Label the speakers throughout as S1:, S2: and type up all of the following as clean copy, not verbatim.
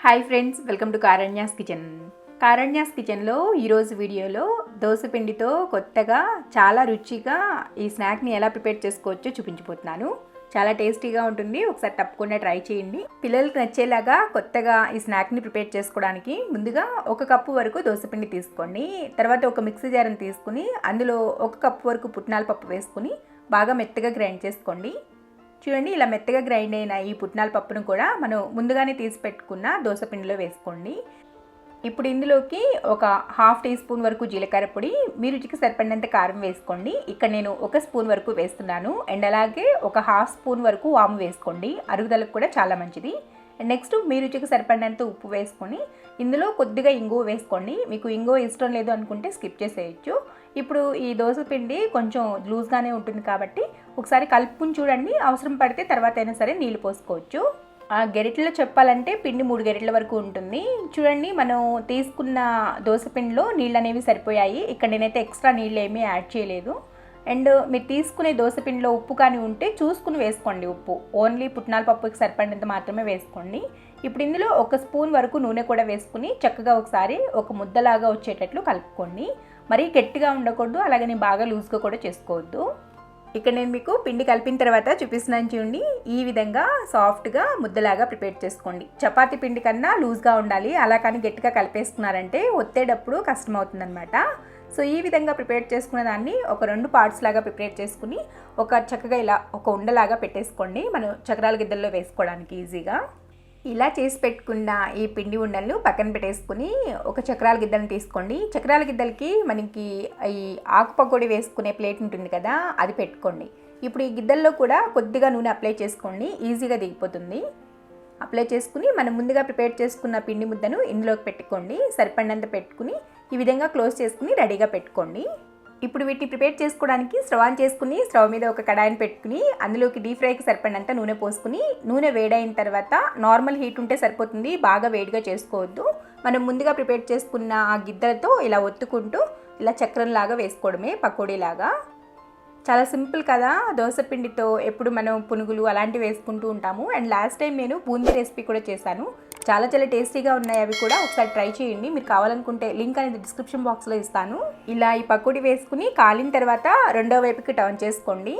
S1: Hi friends, welcome to Karanya's kitchen. Karanya's కిచెన్లో ఈరోజు వీడియోలో దోస పిండితో కొత్తగా చాలా రుచిగా ఈ స్నాక్ని ఎలా ప్రిపేర్ చేసుకోవచ్చో చూపించబోతున్నాను. చాలా టేస్టీగా ఉంటుంది, ఒకసారి తప్పకుండా ట్రై చేయండి. పిల్లలకు నచ్చేలాగా కొత్తగా ఈ స్నాక్ని ప్రిపేర్ చేసుకోవడానికి ముందుగా 1 కప్పు వరకు దోసపిండి తీసుకోండి. తర్వాత ఒక మిక్సీ జార్ని తీసుకుని అందులో 1 కప్పు వరకు పుట్నాల పప్పు వేసుకుని బాగా మెత్తగా గ్రైండ్ చేసుకోండి. చూడండి, ఇలా మెత్తగా గ్రైండ్ అయిన ఈ పుట్నాల పప్పును కూడా మనం ముందుగానే తీసి పెట్టుకున్న దోసపిండిలో వేసుకోండి. ఇప్పుడు ఇందులోకి ఒక 1/2 టీ స్పూన్ వరకు జీలకర్ర పొడి, మీ రుచికి సరిపడినంత కారం వేసుకోండి. ఇక్కడ నేను 1 స్పూన్ వరకు వేస్తున్నాను. అండ్ అలాగే ఒక 1/2 స్పూన్ వరకు వాము వేసుకోండి, అరుగుదలకు కూడా చాలా మంచిది. నెక్స్ట్ మీ రుచికి సరిపడినంత ఉప్పు వేసుకొని ఇందులో కొద్దిగా ఇంగువ వేసుకోండి. మీకు ఇంగువ ఇష్టం లేదు అనుకుంటే స్కిప్ చేసేయచ్చు. ఇప్పుడు ఈ దోస పిండి కొంచెం లూజ్గానే ఉంటుంది కాబట్టి ఒకసారి కలుపుకుని చూడండి. అవసరం పడితే తర్వాత అయినా సరే నీళ్ళు పోసుకోవచ్చు. ఆ గెరిటలో చెప్పాలంటే పిండి 3 గెరిటల వరకు ఉంటుంది. చూడండి, మనం తీసుకున్న దోస పిండిలో నీళ్ళు అనేవి సరిపోయాయి. ఇక్కడ నేనైతే ఎక్స్ట్రా నీళ్ళు ఏమీ యాడ్ చేయలేదు. అండ్ మీరు తీసుకునే దోసపిండిలో ఉప్పు కానీ ఉంటే చూసుకుని వేసుకోండి. ఉప్పు ఓన్లీ పుట్నాల పప్పుకి సరిపడినంత మాత్రమే వేసుకోండి. ఇప్పుడు ఇందులో 1 స్పూన్ వరకు నూనె కూడా వేసుకుని చక్కగా ఒకసారి ఒక ముద్దలాగా వచ్చేటట్లు కలుపుకోండి. మరీ గట్టిగా ఉండకూడదు, అలాగని బాగా లూజ్గా కూడా చేసుకోవద్దు. ఇక్కడ నేను మీకు పిండి కలిపిన తర్వాత చూపిస్తున్నాను చూడండి. ఈ విధంగా సాఫ్ట్గా ముద్దలాగా ప్రిపేర్ చేసుకోండి. చపాతీ పిండి కన్నా లూజ్గా ఉండాలి, అలా కానీ గట్టిగా కలిపేసుకున్నారంటే ఒత్తేటప్పుడు కష్టమవుతుందన్నమాట. సో ఈ విధంగా ప్రిపేర్ చేసుకున్న దాన్ని ఒక 2 పార్ట్స్ లాగా ప్రిపేర్ చేసుకుని చక్కగా ఇలా ఒక ఉండలాగా పెట్టేసుకోండి, మనం చక్రాల గిద్దల్లో వేసుకోవడానికి ఈజీగా. ఇలా చేసి పెట్టుకున్న ఈ పిండి ఉండలను పక్కన పెట్టేసుకుని ఒక చక్రాల గిద్దలను తీసుకోండి. చక్రాల గిద్దలకి మనకి ఈ ఆకు పకోడీ వేసుకునే ప్లేట్ ఉంటుంది కదా, అది పెట్టుకోండి. ఇప్పుడు ఈ గిద్దల్లో కూడా కొద్దిగా నూనె అప్లై చేసుకోండి, ఈజీగా దిగిపోతుంది. అప్లై చేసుకుని మనం ముందుగా ప్రిపేర్ చేసుకున్న పిండి ముద్దను ఇందులోకి పెట్టుకోండి. సరిపడినంత పెట్టుకుని ఈ విధంగా క్లోజ్ చేసుకుని రెడీగా పెట్టుకోండి. ఇప్పుడు వీటిని ప్రిపేర్ చేసుకోవడానికి స్టవ్ ఆన్ చేసుకుని స్టవ్ మీద ఒక కడాయిని పెట్టుకుని అందులోకి డీప్ ఫ్రైకి సరిపడినంత నూనె పోసుకుని నూనె వేడైన తర్వాత నార్మల్ హీట్ ఉంటే సరిపోతుంది, బాగా వేడిగా చేసుకోవద్దు. మనం ముందుగా ప్రిపేర్ చేసుకున్న ఆ గిద్దలతో ఇలా ఒత్తుకుంటూ ఇలా చక్రంలాగా వేసుకోవడమే, పకోడీలాగా. చాలా సింపుల్ కదా. దోసపిండితో ఎప్పుడు మనం పునుగులు అలాంటివి వేసుకుంటూ ఉంటాము. అండ్ లాస్ట్ టైం నేను బూందీ రెసిపీ కూడా చేశాను, చాలా టేస్టీగా ఉన్నాయి. అవి కూడా ఒకసారి ట్రై చేయండి. మీరు కావాలనుకుంటే లింక్ అనేది డిస్క్రిప్షన్ బాక్స్లో ఇస్తాను. ఇలా ఈ పకోడీ వేసుకుని కాలిన తర్వాత రెండో వైపుకి టర్న్ చేసుకోండి.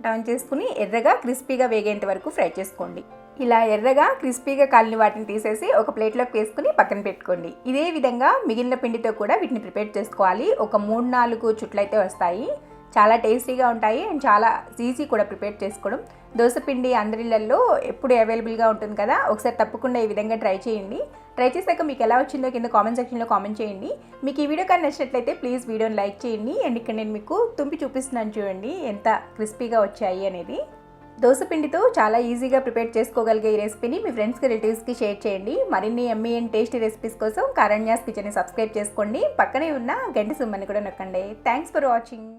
S1: టర్న్ చేసుకుని ఎర్రగా క్రిస్పీగా వేగేంత వరకు ఫ్రై చేసుకోండి. ఇలా ఎర్రగా క్రిస్పీగా కాలిన వాటిని తీసేసి ఒక ప్లేట్లోకి వేసుకుని పక్కన పెట్టుకోండి. ఇదే విధంగా మిగిలిన పిండితో కూడా వీటిని ప్రిపేర్ చేసుకోవాలి. ఒక 3-4 చుట్లు అయితే వస్తాయి. చాలా టేస్టీగా ఉంటాయి అండ్ చాలా ఈజీ కూడా ప్రిపేర్ చేసుకోవడం. దోసపిండి అందరిళ్ళల్లో ఎప్పుడు అవైలబుల్గా ఉంటుంది కదా, ఒకసారి తప్పకుండా ఈ విధంగా ట్రై చేయండి. ట్రై చేశాక మీకు ఎలా వచ్చిందో కింద కామెంట్ సెక్షన్లో కామెంట్ చేయండి. మీకు ఈ వీడియో కానీ నచ్చినట్లయితే ప్లీజ్ వీడియోని లైక్ చేయండి. అండ్ ఇక్కడ నేను మీకు తుంపి చూపిస్తున్నాను చూడండి ఎంత క్రిస్పీగా వచ్చాయి అనేది. దోసపిండితో చాలా ఈజీగా ప్రిపేర్ చేసుకోగలిగే ఈ రెసిపీని మీ ఫ్రెండ్స్కి, రిలేటివ్స్కి షేర్ చేయండి. మరిన్ని యమ్మీ అండ్ టేస్టీ రెసిపీస్ కోసం కారణ్యాస్ కిచెన్ని సబ్స్క్రైబ్ చేసుకోండి. పక్కనే ఉన్న గంట సింబల్ని కూడా నొక్కండి. Thanks for watching.